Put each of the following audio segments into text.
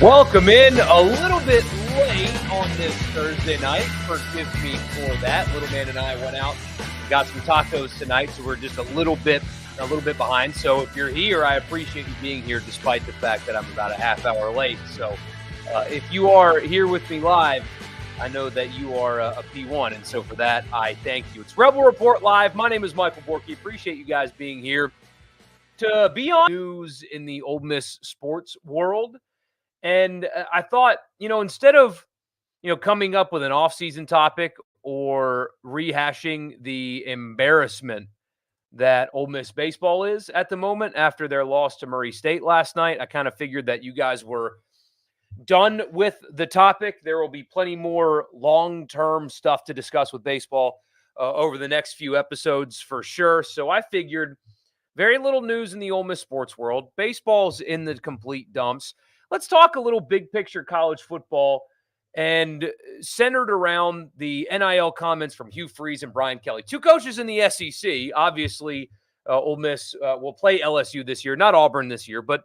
Welcome in a little bit late on this Thursday night. Forgive me for that. Little man and I went out and got some tacos tonight, so we're just a little bit behind. So if you're here, I appreciate you being here despite the fact that I'm about a half hour late. So if you are here with me live, I know that you are a P1, and so for that, I thank you. It's Rebel Report Live. My name is Michael Borky. Appreciate you guys being here to be on news in the Ole Miss sports world. And I thought, instead of, coming up with an off-season topic or rehashing the embarrassment that Ole Miss baseball is at the moment after their loss to Murray State last night, I kind of figured that you guys were done with the topic. There will be plenty more long-term stuff to discuss with baseball over the next few episodes for sure. So I figured very little news in the Ole Miss sports world. Baseball's in the complete dumps. Let's talk a little big picture college football and centered around the NIL comments from Hugh Freeze and Brian Kelly. Two coaches in the SEC. Obviously, Ole Miss will play LSU this year, not Auburn this year, but,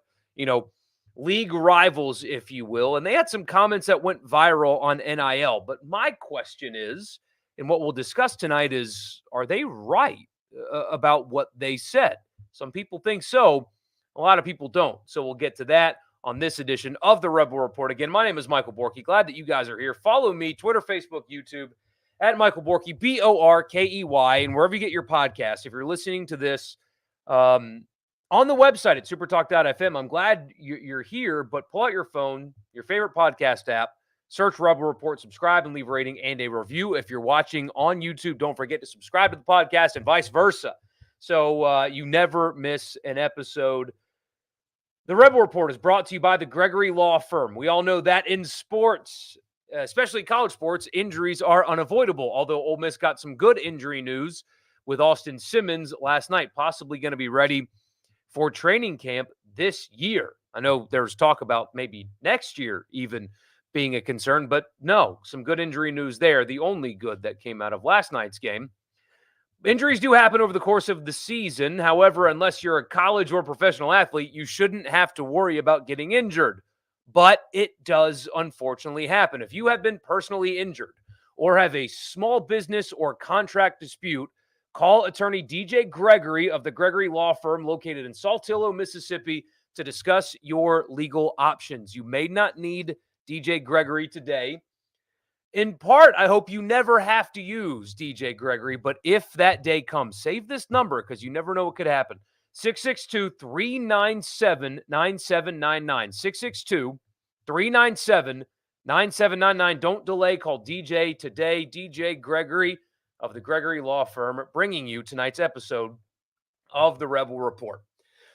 league rivals, if you will. And they had some comments that went viral on NIL. But my question is, and what we'll discuss tonight is, are they right about what they said? Some people think so. A lot of people don't. So we'll get to that on this edition of the Rebel Report. Again, my name is Michael Borky. Glad that you guys are here. Follow me, Twitter, Facebook, YouTube, at Michael Borky, Borkey, and wherever you get your podcasts. If you're listening to this on the website at supertalk.fm, I'm glad you're here, but pull out your phone, your favorite podcast app, search Rebel Report, subscribe, and leave a rating and a review. If you're watching on YouTube, don't forget to subscribe to the podcast and vice versa, so you never miss an episode. The Rebel Report is brought to you by the Gregory Law Firm. We all know that in sports, especially college sports, injuries are unavoidable, although Ole Miss got some good injury news with Austin Simmons last night, possibly going to be ready for training camp this year. I know there's talk about maybe next year even being a concern, but no, some good injury news there. The only good that came out of last night's game. Injuries do happen over the course of the season. However, unless you're a college or professional athlete, you shouldn't have to worry about getting injured. But it does unfortunately happen. If you have been personally injured or have a small business or contract dispute, call attorney DJ Gregory of the Gregory Law Firm located in Saltillo, Mississippi to discuss your legal options. You may not need DJ Gregory today. In part, I hope you never have to use DJ Gregory, but if that day comes, save this number because you never know what could happen. 662-397-9799. 662-397-9799. Don't delay. Call DJ today. DJ Gregory of the Gregory Law Firm, bringing you tonight's episode of the Rebel Report.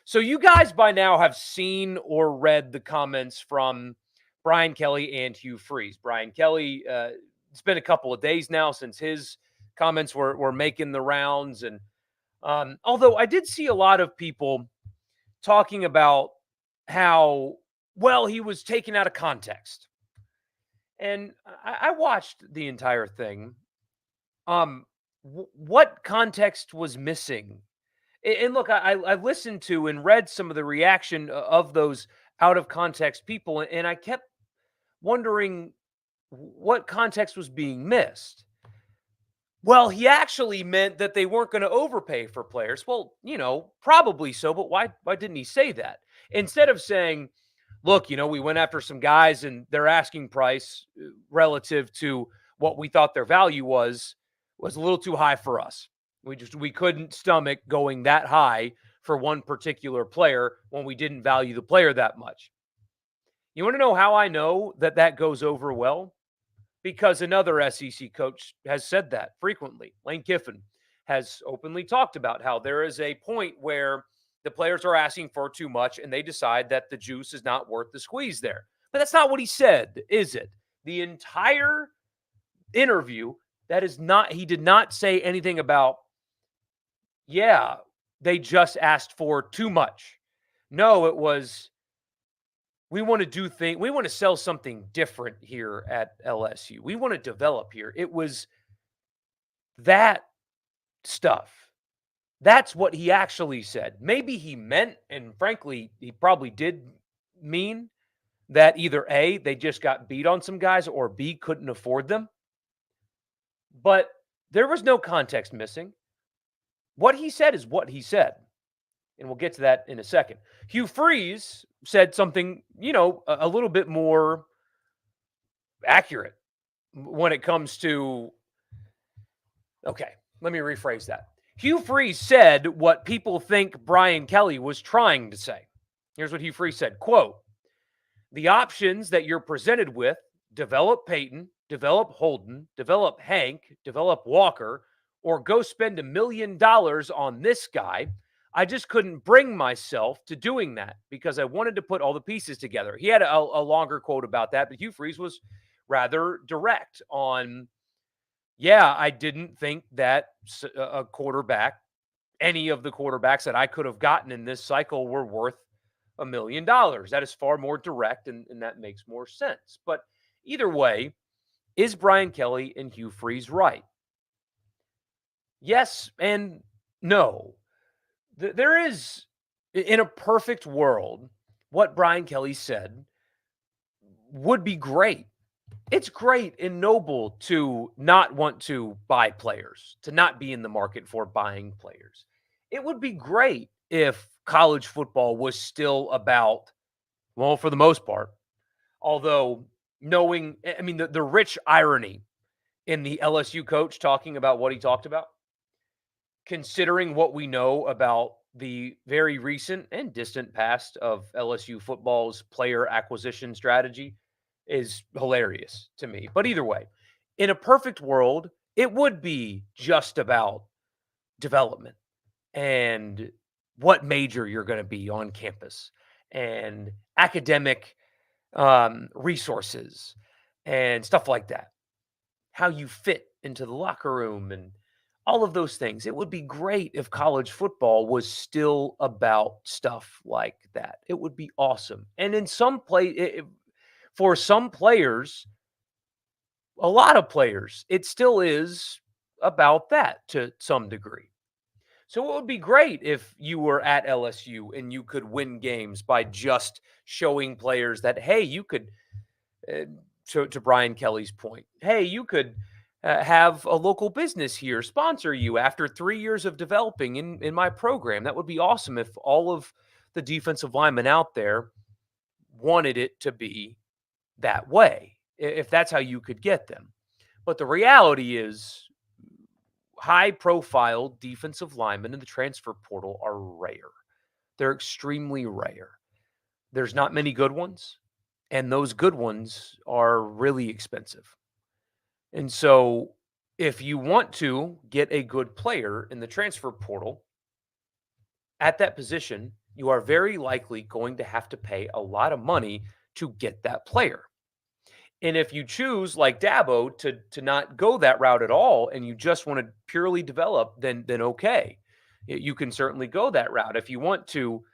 So you guys by now have seen or read the comments from Brian Kelly and Hugh Freeze. Brian Kelly, it's been a couple of days now since his comments were making the rounds. And although I did see a lot of people talking about how, well, he was taken out of context. And I watched the entire thing. What context was missing? And look, I listened to and read some of the reaction of those out of context people, and I kept wondering what context was being missed. Well, he actually meant that they weren't going to overpay for players. Well, probably so, but why didn't he say that? Instead of saying, look, we went after some guys and their asking price relative to what we thought their value was a little too high for us. We couldn't stomach going that high for one particular player when we didn't value the player that much. You want to know how I know that goes over well? Because another SEC coach has said that frequently. Lane Kiffin has openly talked about how there is a point where the players are asking for too much and they decide that the juice is not worth the squeeze there. But that's not what he said, is it? The entire interview, he did not say anything about, yeah, they just asked for too much. No, it was, we want to sell something different here at LSU. We want to develop here. It was that stuff. That's what he actually said. Maybe he meant, and frankly, he probably did mean that either A, they just got beat on some guys, or B, couldn't afford them. But there was no context missing. What he said is what he said. And we'll get to that in a second. Hugh Freeze said something, a little bit more accurate when it comes to. Okay, let me rephrase that. Hugh Freeze said what people think Brian Kelly was trying to say. Here's what Hugh Freeze said, quote, "The options that you're presented with, develop Peyton, develop Holden, develop Hank, develop Walker, or go spend $1 million on this guy. I just couldn't bring myself to doing that because I wanted to put all the pieces together." He had a longer quote about that, but Hugh Freeze was rather direct on, yeah, I didn't think that a quarterback, any of the quarterbacks that I could have gotten in this cycle were worth $1 million. That is far more direct, and that makes more sense. But either way, is Brian Kelly and Hugh Freeze right? Yes and no. There is, in a perfect world, what Brian Kelly said would be great. It's great and noble to not want to buy players, to not be in the market for buying players. It would be great if college football was still about, well, for the most part, although knowing, I mean, the rich irony in the LSU coach talking about what he talked about, considering what we know about the very recent and distant past of LSU football's player acquisition strategy, is hilarious to me. But either way, in a perfect world, it would be just about development and what major you're going to be on campus and academic resources and stuff like that. How you fit into the locker room and all of those things. It would be great if college football was still about stuff like that. It would be awesome. And in for some players, a lot of players, it still is about that to some degree. So it would be great if you were at LSU and you could win games by just showing players that, hey, you could, to Brian Kelly's point, hey, you could have a local business here sponsor you after 3 years of developing in my program. That would be awesome if all of the defensive linemen out there wanted it to be that way, if that's how you could get them. But the reality is, high-profile defensive linemen in the transfer portal are rare. They're extremely rare. There's not many good ones, and those good ones are really expensive. And so if you want to get a good player in the transfer portal at that position, you are very likely going to have to pay a lot of money to get that player. And if you choose, like Dabo, to not go that route at all, and you just want to purely develop, then okay, you can certainly go that route. If you want to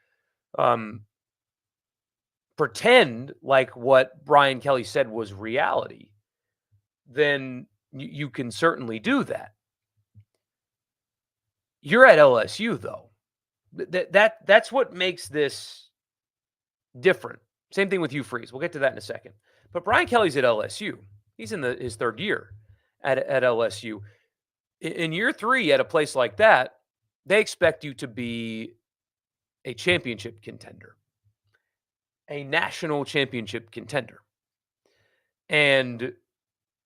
pretend like what Brian Kelly said was reality, then you can certainly do that. You're at LSU, though. That's what makes this different. Same thing with Hugh Freeze. We'll get to that in a second. But Brian Kelly's at LSU. He's in his third year at LSU. In year 3 at a place like that, they expect you to be a championship contender, a national championship contender. And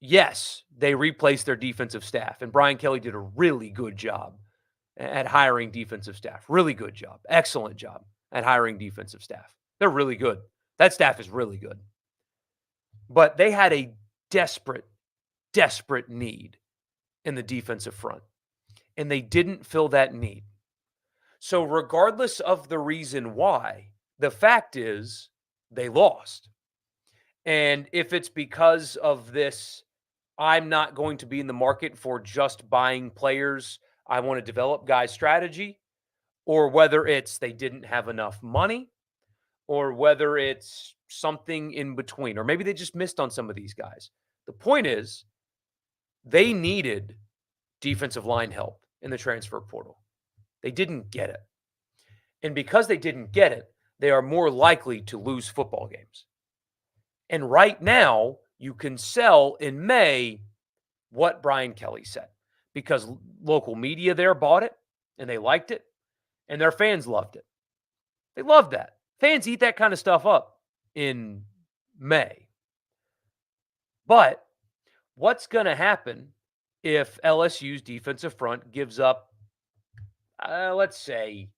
yes, they replaced their defensive staff. And Brian Kelly did a really good job at hiring defensive staff. Really good job. Excellent job at hiring defensive staff. They're really good. That staff is really good. But they had a desperate, desperate need in the defensive front, and they didn't fill that need. So regardless of the reason why, the fact is they lost. And if it's because of this, I'm not going to be in the market for just buying players, I want to develop guys strategy, or whether it's they didn't have enough money, or whether it's something in between, or maybe they just missed on some of these guys. The point is, they needed defensive line help in the transfer portal. They didn't get it. And because they didn't get it, they are more likely to lose football games. And right now, you can sell in May what Brian Kelly said because local media there bought it and they liked it and their fans loved it. They loved that. Fans eat that kind of stuff up in May. But what's going to happen if LSU's defensive front gives up, let's say,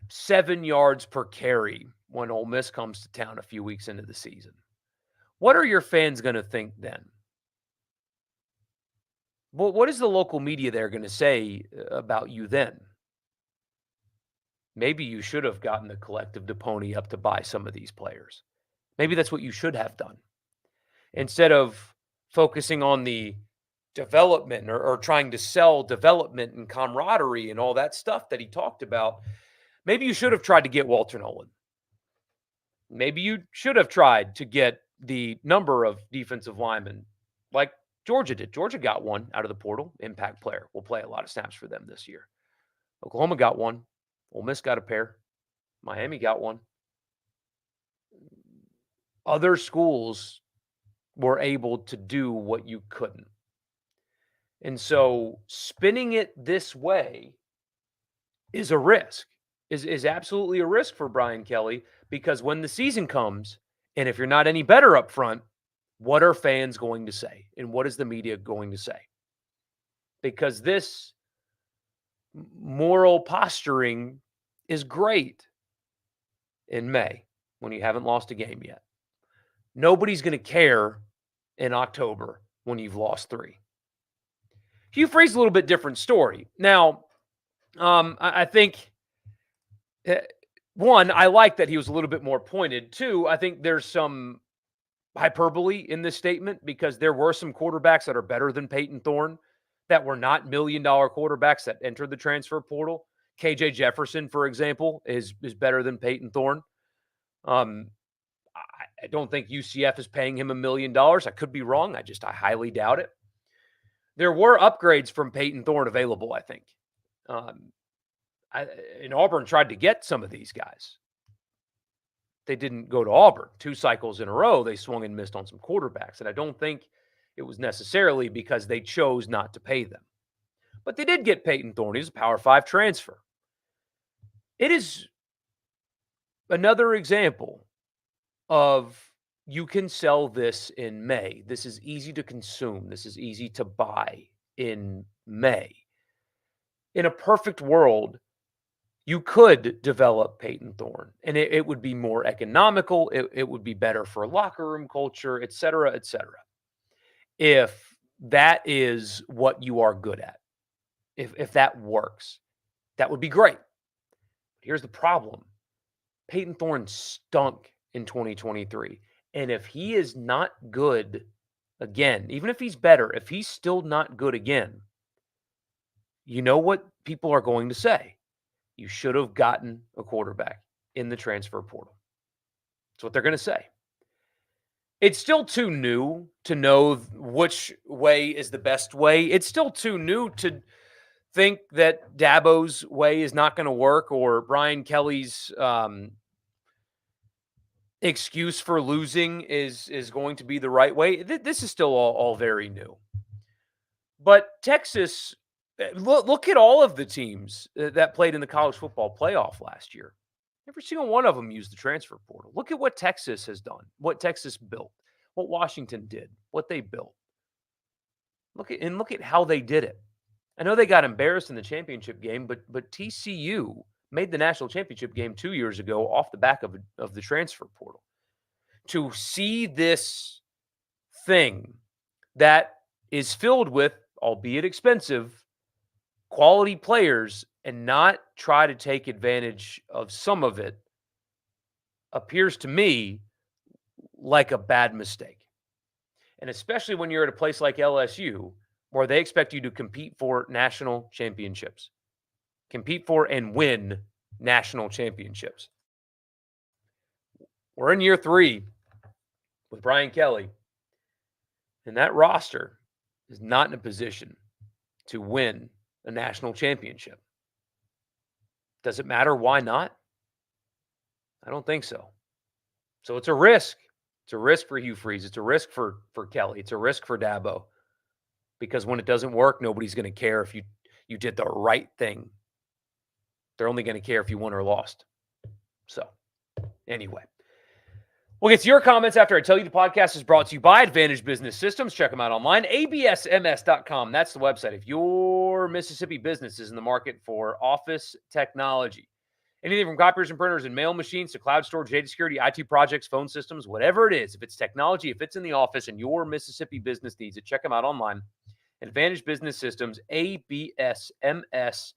7 yards per carry when Ole Miss comes to town a few weeks into the season? What are your fans going to think then? Well, what is the local media there going to say about you then? Maybe you should have gotten the collective to pony up to buy some of these players. Maybe that's what you should have done. Instead of focusing on the development or trying to sell development and camaraderie and all that stuff that he talked about, maybe you should have tried to get Walter Nolan. Maybe you should have tried to get the number of defensive linemen like Georgia did. Georgia got one out of the portal, impact player. Will play a lot of snaps for them this year. Oklahoma got one. Ole Miss got a pair. Miami got one. Other schools were able to do what you couldn't. And so spinning it this way is a risk, is absolutely a risk for Brian Kelly, because when the season comes, and if you're not any better up front, what are fans going to say? And what is the media going to say? Because this moral posturing is great in May when you haven't lost a game yet. Nobody's going to care in October when you've lost 3. Hugh Freeze is a little bit different story. Now, I think, one, I like that he was a little bit more pointed. 2, I think there's some hyperbole in this statement because there were some quarterbacks that are better than Peyton Thorne that were not $1 million quarterbacks that entered the transfer portal. KJ Jefferson, for example, is better than Peyton Thorne. I don't think UCF is paying him $1 million. I could be wrong. I highly doubt it. There were upgrades from Peyton Thorne available, I think. And Auburn tried to get some of these guys. They didn't go to Auburn. 2 cycles in a row, they swung and missed on some quarterbacks. And I don't think it was necessarily because they chose not to pay them. But they did get Peyton Thorne. He's a Power 5 transfer. It is another example of you can sell this in May. This is easy to consume. This is easy to buy in May. In a perfect world, you could develop Peyton Thorne, and it would be more economical. It would be better for locker room culture, et cetera, if that is what you are good at. If that works, that would be great. Here's the problem. Peyton Thorne stunk in 2023. And if he is not good again, even if he's better, if he's still not good again, you know what people are going to say? You should have gotten a quarterback in the transfer portal. That's what they're going to say. It's still too new to know which way is the best way. It's still too new to think that Dabo's way is not going to work or Brian Kelly's excuse for losing is going to be the right way. This is still all very new. But Texas, look at all of the teams that played in the college football playoff last year. Every single one of them used the transfer portal. Look at what Texas has done, what Texas built, what Washington did, what they built. Look at how they did it. I know they got embarrassed in the championship game, but TCU made the national championship game 2 years ago off the back of the transfer portal. To see this thing that is filled with, albeit expensive, quality players and not try to take advantage of some of it appears to me like a bad mistake. And especially when you're at a place like LSU where they expect you to compete for national championships. Compete for and win national championships. We're in year 3 with Brian Kelly, and that roster is not in a position to win a national championship. Does it matter why not? I don't think so. So it's a risk. It's a risk for Hugh Freeze. It's a risk for Kelly. It's a risk for Dabo. Because when it doesn't work, nobody's going to care if you did the right thing. They're only going to care if you won or lost. So, anyway. We'll get to your comments after I tell you the podcast is brought to you by Advantage Business Systems. Check them out online, absms.com. That's the website. If your Mississippi business is in the market for office technology, anything from copiers and printers and mail machines to cloud storage, data security, IT projects, phone systems, whatever it is, if it's technology, if it's in the office and your Mississippi business needs it, check them out online. Advantage Business Systems, absms.com.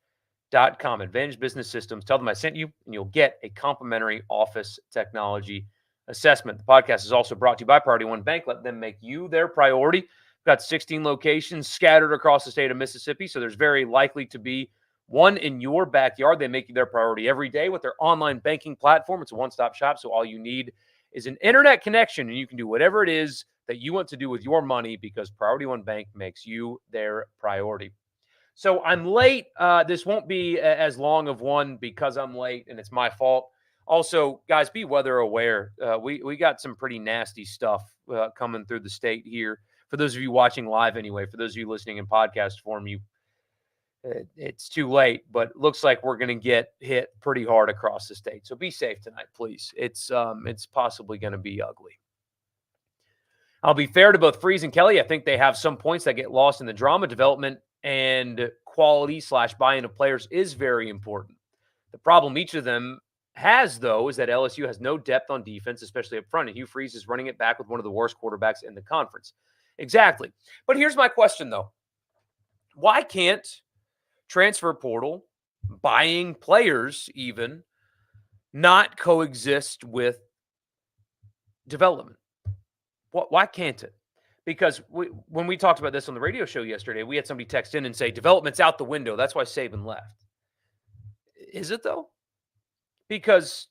Advantage Business Systems. Tell them I sent you, and you'll get a complimentary office technology assessment. The podcast is also brought to you by Priority One Bank. Let them make you their priority. We've got 16 locations scattered across the state of Mississippi, so there's very likely to be one in your backyard. They make you their priority every day with their online banking platform. It's a one-stop shop, so all you need is an internet connection, and you can do whatever it is that you want to do with your money because Priority One Bank makes you their priority. So I'm late. This won't be as long of one because I'm late, and it's my fault. Also, guys, be weather aware. We got some pretty nasty stuff coming through the state here. For those of you watching live anyway, for those of you listening in podcast form, it's too late, but it looks like we're going to get hit pretty hard across the state. So be safe tonight, please. It's possibly going to be ugly. I'll be fair to both Freeze and Kelly. I think they have some points that get lost in the drama. Development and quality / buy-in of players is very important. The problem each of them has, though, is that LSU has no depth on defense, especially up front, and Hugh Freeze is running it back with one of the worst quarterbacks in the conference. Exactly. But here's my question, though. Why can't transfer portal, buying players even, not coexist with development? Why can't it? Because when we talked about this on the radio show yesterday, we had somebody text in and say, development's out the window. That's why Saban left. Is it, though? Because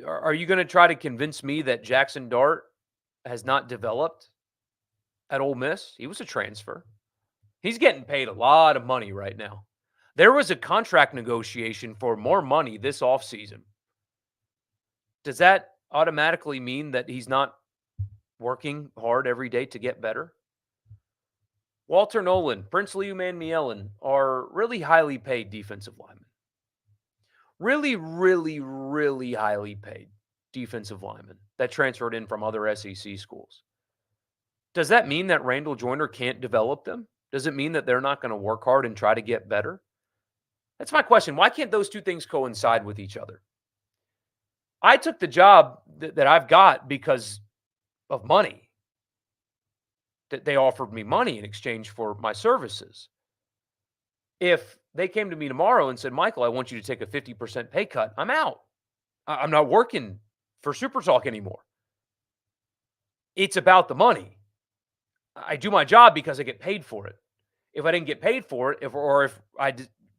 are you going to try to convince me that Jackson Dart has not developed at Ole Miss? He was a transfer. He's getting paid a lot of money right now. There was a contract negotiation for more money this offseason. Does that automatically mean that he's not working hard every day to get better? Walter Nolan, Prince Liuman-Mielen are really highly paid defensive linemen. Really, really, really highly paid defensive linemen that transferred in from other SEC schools. Does that mean that Randall Joyner can't develop them? Does it mean that they're not going to work hard and try to get better? That's my question. Why can't those two things coincide with each other? I took the job that I've got because of money. That they offered me money in exchange for my services. If they came to me tomorrow and said, Michael, I want you to take a 50% pay cut, I'm out. I'm not working for Super Talk anymore. It's about the money. I do my job because I get paid for it. If I didn't get paid for it, if I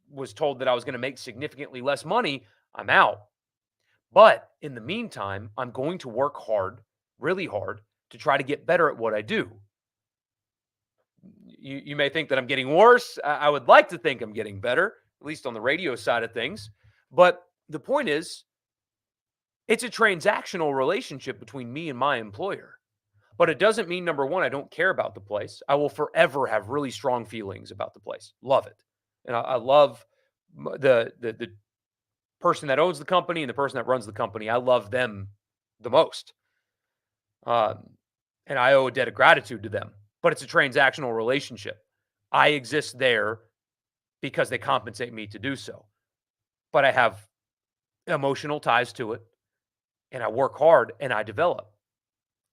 was told that I was going to make significantly less money, I'm out. But in the meantime, I'm going to work hard, really hard, to try to get better at what I do. You may think that I'm getting worse. I would like to think I'm getting better, at least on the radio side of things. But the point is, it's a transactional relationship between me and my employer. But it doesn't mean, number one, I don't care about the place. I will forever have really strong feelings about the place. Love it. And I love the person that owns the company and the person that runs the company. I love them the most. And I owe a debt of gratitude to them. But it's a transactional relationship. I exist there because they compensate me to do so. But I have emotional ties to it, and I work hard, and I develop.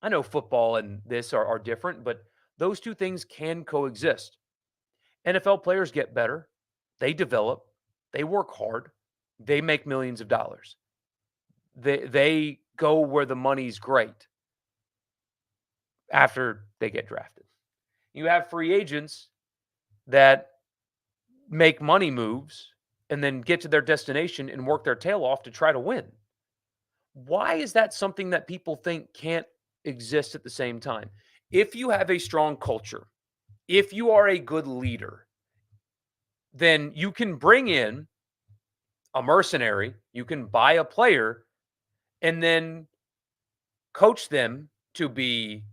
I know football and this are different, but those two things can coexist. NFL players get better. They develop. They work hard. They make millions of dollars. They go where the money's great after they get drafted. You have free agents that make money moves and then get to their destination and work their tail off to try to win. Why is that something that people think can't exist at the same time? If you have a strong culture, if you are a good leader, then you can bring in a mercenary, you can buy a player, and then coach them to be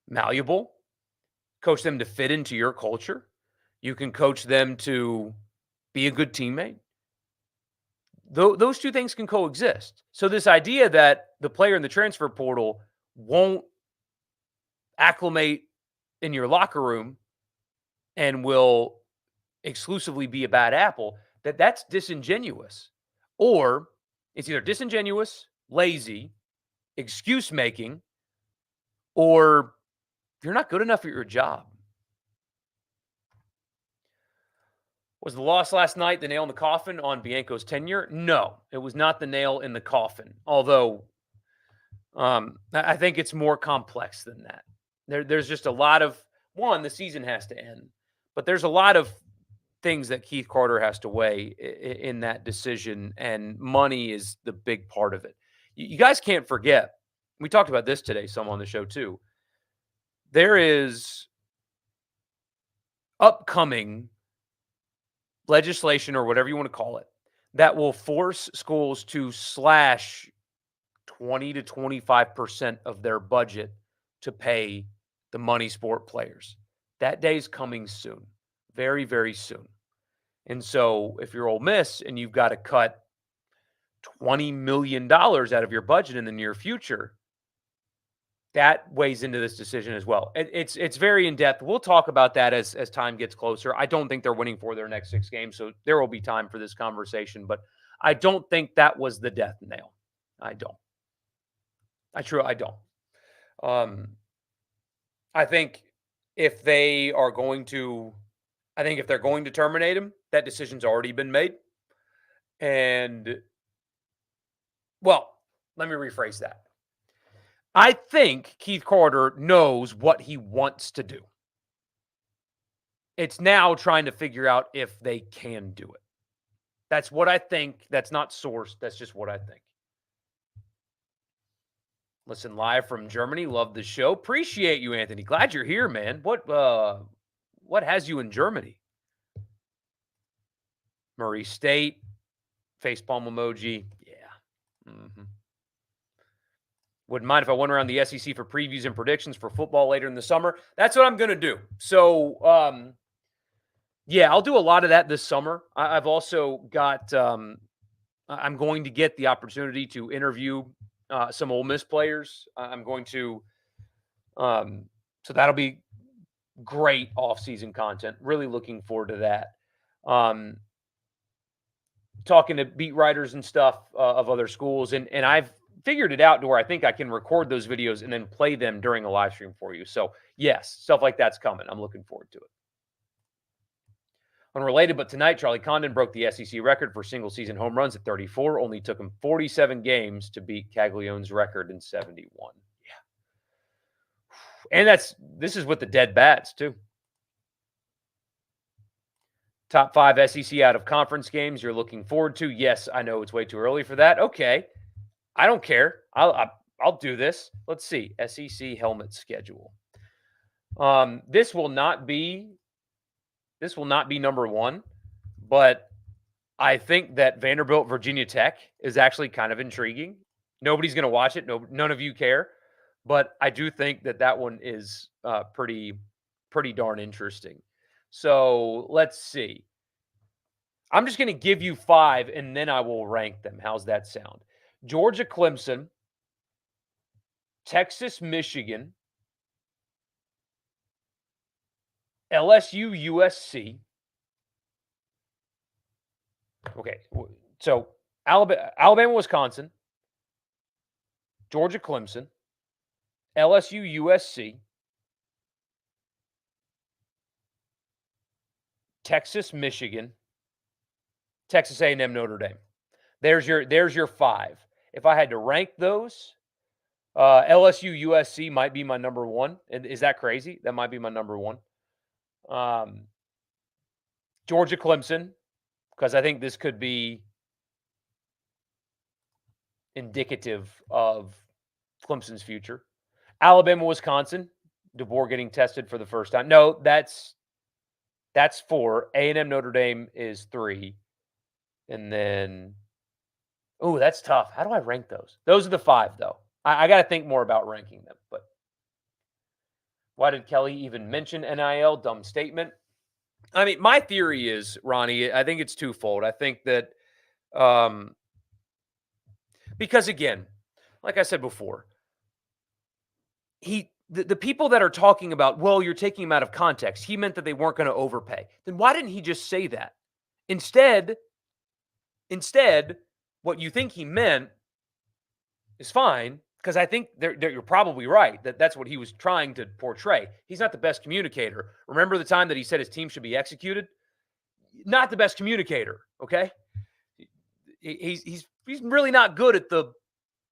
malleable, coach them to fit into your culture. You can coach them to be a good teammate. Those two things can coexist. So this idea that the player in the transfer portal won't acclimate in your locker room and will exclusively be a bad apple, that's disingenuous. Or it's either disingenuous, lazy, excuse making, or you're not good enough at your job. Was the loss last night the nail in the coffin on Bianco's tenure? No, it was not the nail in the coffin. Although I think it's more complex than that. There's just a lot of the season has to end, but there's a lot of things that Keith Carter has to weigh in that decision, and money is the big part of it. You guys can't forget. We talked about this today, some on the show too. There is upcoming legislation, or whatever you want to call it, that will force schools to slash 20 to 25% of their budget to pay the money sport players. That day's coming soon, very, very soon. And so if you're Ole Miss and you've got to cut $20 million out of your budget in the near future, that weighs into this decision as well. It's very in-depth. We'll talk about that as time gets closer. I don't think they're winning for their next 6 games, so there will be time for this conversation. But I don't think that was the death nail. I don't. I don't. I think if they're going to terminate him, that decision's already been made. And, well, let me rephrase that. I think Keith Carter knows what he wants to do. It's now trying to figure out if they can do it. That's what I think. That's not sourced. That's just what I think. Listen live from Germany. Love the show. Appreciate you, Anthony. Glad you're here, man. What has you in Germany? Murray State. Facepalm emoji. Yeah. Mm-hmm. Wouldn't mind if I went around the SEC for previews and predictions for football later in the summer. That's what I'm going to do. So, yeah, I'll do a lot of that this summer. I've also got I'm going to get the opportunity to interview some Ole Miss players. I'm going to so that'll be great off-season content. Really looking forward to that. Talking to beat writers and stuff of other schools, and I've figured it out to where I think I can record those videos and then play them during a live stream for you. So, yes, stuff like that's coming. I'm looking forward to it. Unrelated, but tonight, Charlie Condon broke the SEC record for single-season home runs at 34. Only took him 47 games to beat Caglianone's record in 71. Yeah. And this is with the dead bats, too. Top 5 SEC out-of-conference games you're looking forward to. Yes, I know it's way too early for that. Okay. I don't care. I'll do this. Let's see. SEC helmet schedule. This will not be number 1, but I think that Vanderbilt, Virginia Tech is actually kind of intriguing. Nobody's going to watch it. None of you care, but I do think that one is pretty darn interesting. So let's see. I'm just going to give you 5 and then I will rank them. How's that sound? Georgia, Clemson, Texas, Michigan, LSU, USC. Okay, so Alabama, Wisconsin, Georgia, Clemson, LSU, USC, Texas, Michigan, Texas A&M, Notre Dame. There's your 5. If I had to rank those, LSU, USC might be my number 1. Is that crazy? That might be my number 1. Georgia, Clemson, because I think this could be indicative of Clemson's future. Alabama, Wisconsin, DeBoer getting tested for the first time. No, that's 4. A&M, Notre Dame is 3. And then, oh, that's tough. How do I rank those? Those are the 5, though. I got to think more about ranking them. But why did Kelly even mention NIL? Dumb statement. I mean, my theory is, Ronnie, I think it's twofold. I think that because, again, like I said before, the people that are talking about, well, you're taking him out of context. He meant that they weren't going to overpay. Then why didn't he just say that? Instead, what you think he meant is fine, because I think you're probably right that that's what he was trying to portray. He's not the best communicator. Remember the time that he said his team should be executed? Not the best communicator, okay? He's really not good at the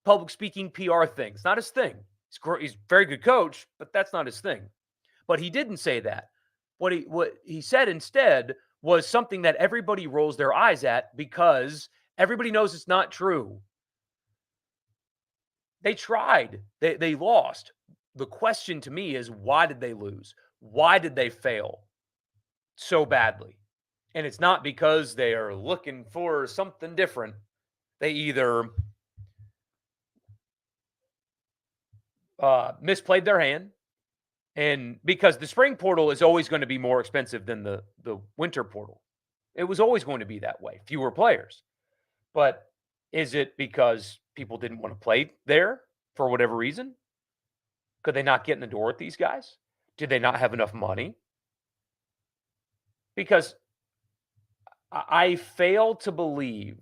public speaking PR thing. It's not his thing. He's a very good coach, but that's not his thing. But he didn't say that. What he said instead was something that everybody rolls their eyes at because everybody knows it's not true. They tried. They lost. The question to me is, why did they lose? Why did they fail so badly? And it's not because they are looking for something different. They either misplayed their hand, and because the spring portal is always going to be more expensive than the winter portal. It was always going to be that way. Fewer players. But is it because people didn't want to play there for whatever reason? Could they not get in the door with these guys? Did they not have enough money? Because I fail to believe,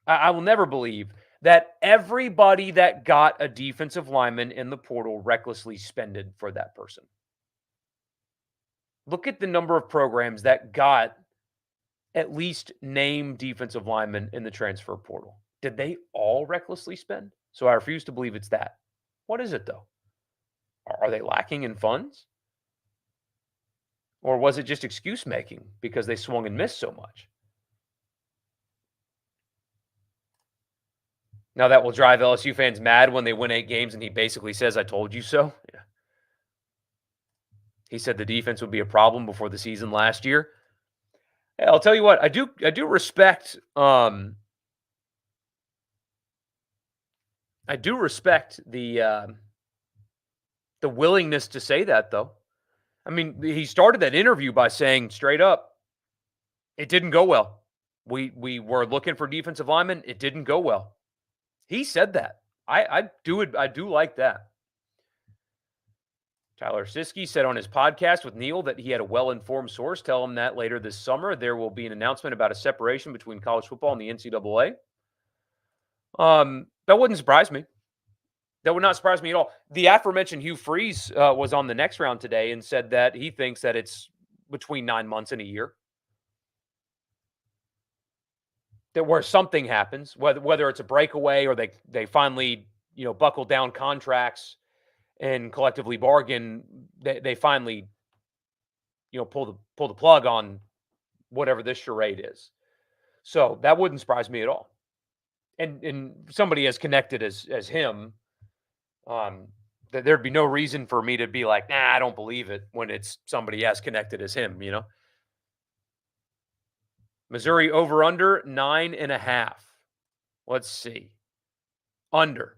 I will never believe that everybody that got a defensive lineman in the portal recklessly spended for that person. Look at the number of programs that got at least named defensive linemen in the transfer portal. Did they all recklessly spend? So I refuse to believe it's that. What is it, though? Are they lacking in funds? Or was it just excuse making because they swung and missed so much? Now that will drive LSU fans mad when they win 8 games and he basically says, I told you so. Yeah. He said the defense would be a problem before the season last year. Hey, I'll tell you what, I do respect the willingness to say that, though. I mean, he started that interview by saying straight up, it didn't go well. We were looking for defensive linemen. It didn't go well. He said that. I do like that. Tyler Siskey said on his podcast with Neil that he had a well-informed source tell him that later this summer there will be an announcement about a separation between college football and the NCAA. That wouldn't surprise me. That would not surprise me at all. The aforementioned Hugh Freeze was on the next round today and said that he thinks that it's between 9 months and a year. That where something happens, whether it's a breakaway or they finally, buckle down contracts and collectively bargain, they finally, pull the plug on whatever this charade is. So that wouldn't surprise me at all. And somebody as connected as him, there'd be no reason for me to be like, nah, I don't believe it when it's somebody as connected as him, Missouri over under 9.5. Let's see. Under.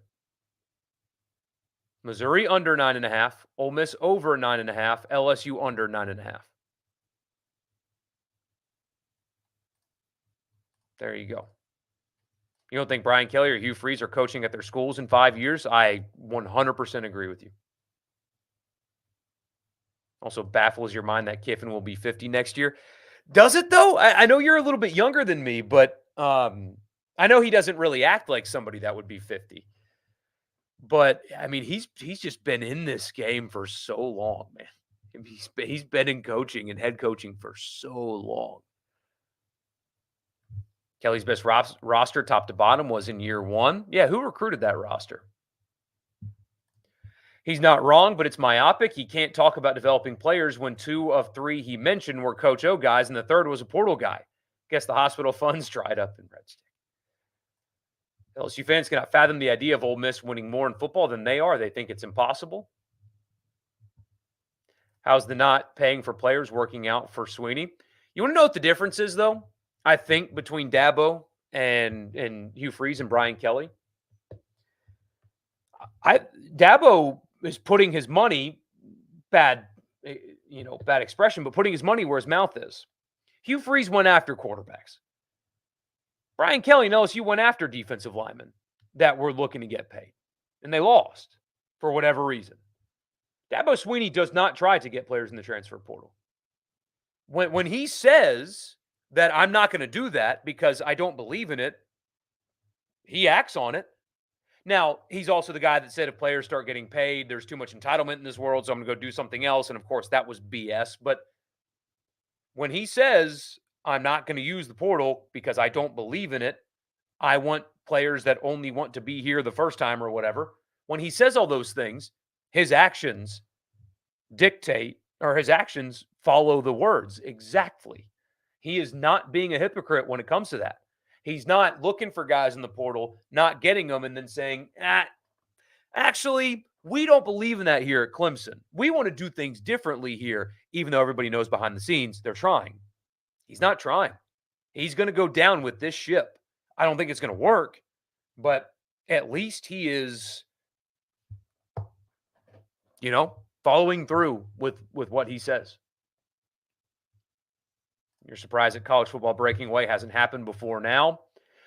Missouri under 9.5. Ole Miss over 9.5. LSU under 9.5. There you go. You don't think Brian Kelly or Hugh Freeze are coaching at their schools in 5 years? I 100% agree with you. Also baffles your mind that Kiffin will be 50 next year. Does it, though? I know you're a little bit younger than me, but I know he doesn't really act like somebody that would be 50. But, I mean, he's just been in this game for so long, man. He's been in coaching and head coaching for so long. Kelly's best roster, top to bottom, was in year 1. Yeah, who recruited that roster? He's not wrong, but it's myopic. He can't talk about developing players when 2 of 3 he mentioned were Coach O guys, and the third was a portal guy. Guess the hospital funds dried up in Red State. LSU fans cannot fathom the idea of Ole Miss winning more in football than they are. They think it's impossible. How's the not paying for players working out for Sweeney? You want to know what the difference is, though? I think between Dabo and Hugh Freeze and Brian Kelly. Dabo is putting his money, bad expression, but putting his money where his mouth is. Hugh Freeze went after quarterbacks. Brian Kelly and LSU went after defensive linemen that were looking to get paid, and they lost for whatever reason. Dabo Swinney does not try to get players in the transfer portal. When he says that I'm not going to do that because I don't believe in it, he acts on it. Now, he's also the guy that said if players start getting paid, there's too much entitlement in this world, so I'm going to go do something else. And, of course, that was BS. But when he says I'm not going to use the portal because I don't believe in it, I want players that only want to be here the first time or whatever. When he says all those things, his actions dictate, or his actions follow the words exactly. He is not being a hypocrite when it comes to that. He's not looking for guys in the portal, not getting them, and then saying, actually, we don't believe in that here at Clemson. We want to do things differently here, even though everybody knows behind the scenes they're trying. He's not trying. He's going to go down with this ship. I don't think it's going to work, but at least he is, following through with what he says. You're surprised that college football breaking away hasn't happened before now.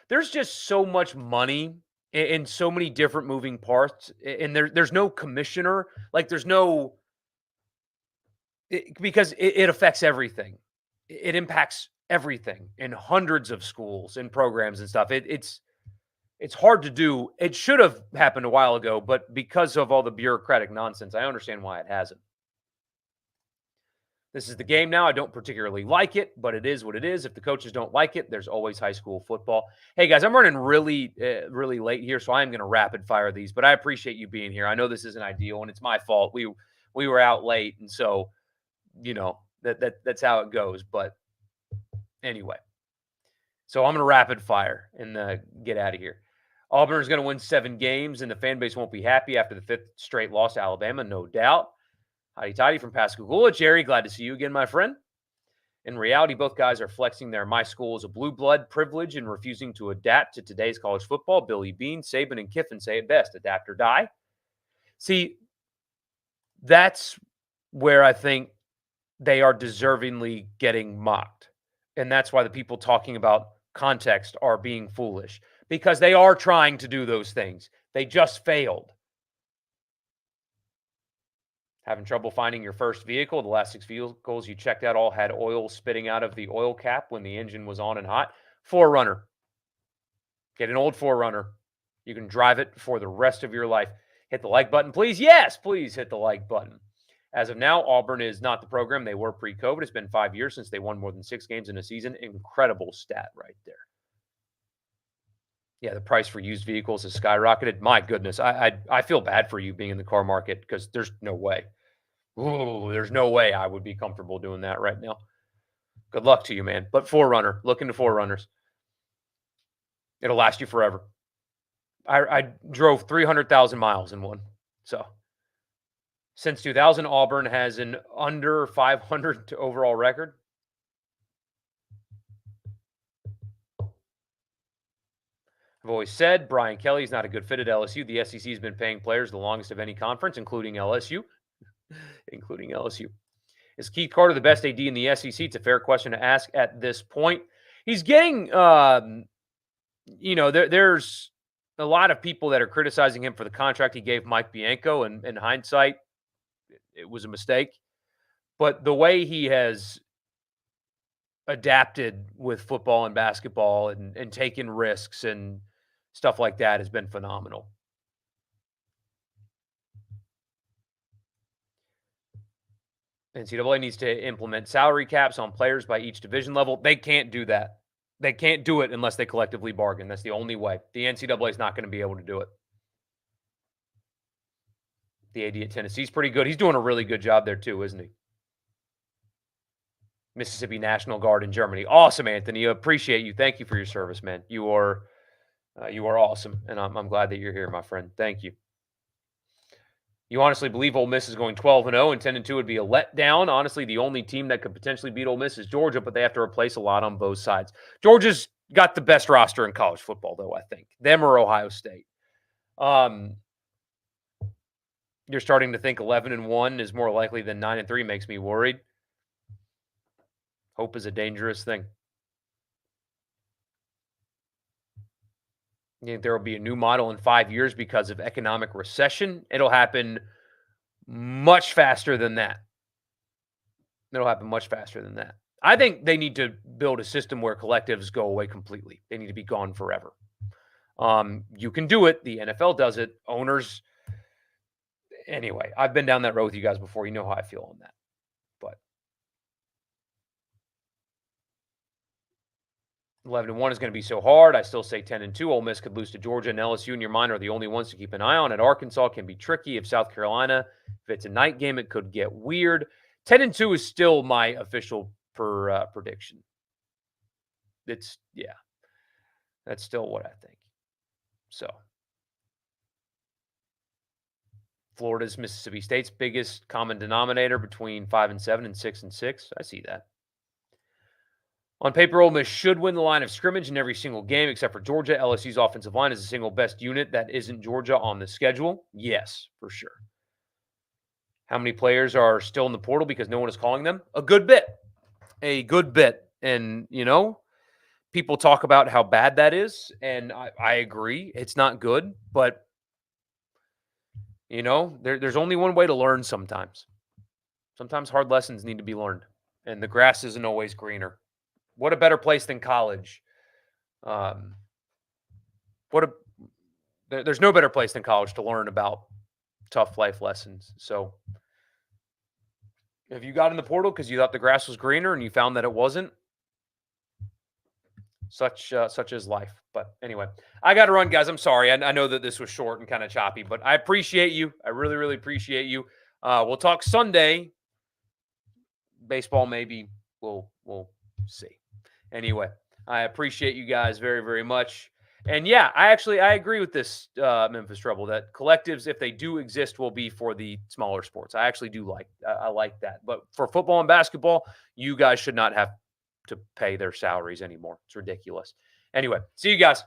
There's just so much money in so many different moving parts, and there's no commissioner. Like, there's no because it affects everything. It impacts everything in hundreds of schools and programs and stuff. It's hard to do. It should have happened a while ago, but because of all the bureaucratic nonsense, I understand why it hasn't. This is the game now. I don't particularly like it, but it is what it is. If the coaches don't like it, there's always high school football. Hey, guys, I'm running really late here, so I'm going to rapid fire these, but I appreciate you being here. I know this isn't ideal, and it's my fault. We were out late, and so, that's how it goes. But anyway, so I'm going to rapid fire and get out of here. Auburn is going to win 7 games, and the fan base won't be happy after the 5th straight loss to Alabama, no doubt. Howdy tidy from Pascagoula. Jerry, glad to see you again, my friend. In reality, both guys are flexing their my school is a blue blood privilege and refusing to adapt to today's college football. Billy Bean, Saban, and Kiffin say it best, adapt or die. See, that's where I think they are deservingly getting mocked. And that's why the people talking about context are being foolish, because they are trying to do those things. They just failed. Having trouble finding your first vehicle? The last 6 vehicles you checked out all had oil spitting out of the oil cap when the engine was on and hot. 4Runner. Get an old 4Runner. You can drive it for the rest of your life. Hit the like button, please. Yes, please hit the like button. As of now, Auburn is not the program they were pre-COVID. It's been 5 years since they won more than 6 games in a season. Incredible stat right there. Yeah, the price for used vehicles has skyrocketed. My goodness, I feel bad for you being in the car market, because there's no way. Ooh, there's no way I would be comfortable doing that right now. Good luck to you, man. But 4Runner, look into 4Runners. It'll last you forever. I drove 300,000 miles in one. So since 2000, Auburn has an under 500 overall record. I've always said Brian Kelly is not a good fit at LSU. The SEC has been paying players the longest of any conference, including LSU. Is Keith Carter the best AD in the SEC? It's a fair question to ask at this point. He's getting, there's a lot of people that are criticizing him for the contract he gave Mike Bianco, and in hindsight, it was a mistake. But the way he has adapted with football and basketball and taken risks and stuff like that has been phenomenal. NCAA needs to implement salary caps on players by each division level. They can't do that. They can't do it unless they collectively bargain. That's the only way. The NCAA is not going to be able to do it. The AD at Tennessee is pretty good. He's doing a really good job there too, isn't he? Mississippi National Guard in Germany. Awesome, Anthony. I appreciate you. Thank you for your service, man. You are awesome, and I'm glad that you're here, my friend. Thank you. You honestly believe Ole Miss is going 12-0 and 10-2 would be a letdown? Honestly, the only team that could potentially beat Ole Miss is Georgia, but they have to replace a lot on both sides. Georgia's got the best roster in college football, though, I think. Them or Ohio State. You're starting to think 11-1 is more likely than 9-3 makes me worried. Hope is a dangerous thing. You think there will be a new model in 5 years because of economic recession? It'll happen much faster than that. It'll happen much faster than that. I think they need to build a system where collectives go away completely. They need to be gone forever. You can do it. The NFL does it. Owners. Anyway, I've been down that road with you guys before. You know how I feel on that. But 11-1 is going to be so hard. I still say 10-2. Ole Miss could lose to Georgia, and LSU in your mind are the only ones to keep an eye on. At Arkansas can be tricky. If South Carolina, if it's a night game, it could get weird. 10-2 is still my official prediction. That's still what I think. So Florida's Mississippi State's biggest common denominator between 5-7 and 6-6. I see that. On paper, Ole Miss should win the line of scrimmage in every single game except for Georgia. LSU's offensive line is the single best unit that isn't Georgia on the schedule. Yes, for sure. How many players are still in the portal because no one is calling them? A good bit. And, people talk about how bad that is, and I agree. It's not good, but, there's only one way to learn sometimes. Sometimes hard lessons need to be learned, and the grass isn't always greener. What a better place than college. There's no better place than college to learn about tough life lessons. So if you got in the portal because you thought the grass was greener and you found that it wasn't, such is life. But anyway, I got to run, guys. I'm sorry. I know that this was short and kind of choppy, but I appreciate you. I really, really appreciate you. We'll talk Sunday. Baseball, maybe. We'll see. Anyway, I appreciate you guys very, very much. And yeah, I agree with this Memphis Rebel that collectives, if they do exist, will be for the smaller sports. I actually do I like that. But for football and basketball, you guys should not have to pay their salaries anymore. It's ridiculous. Anyway, see you guys.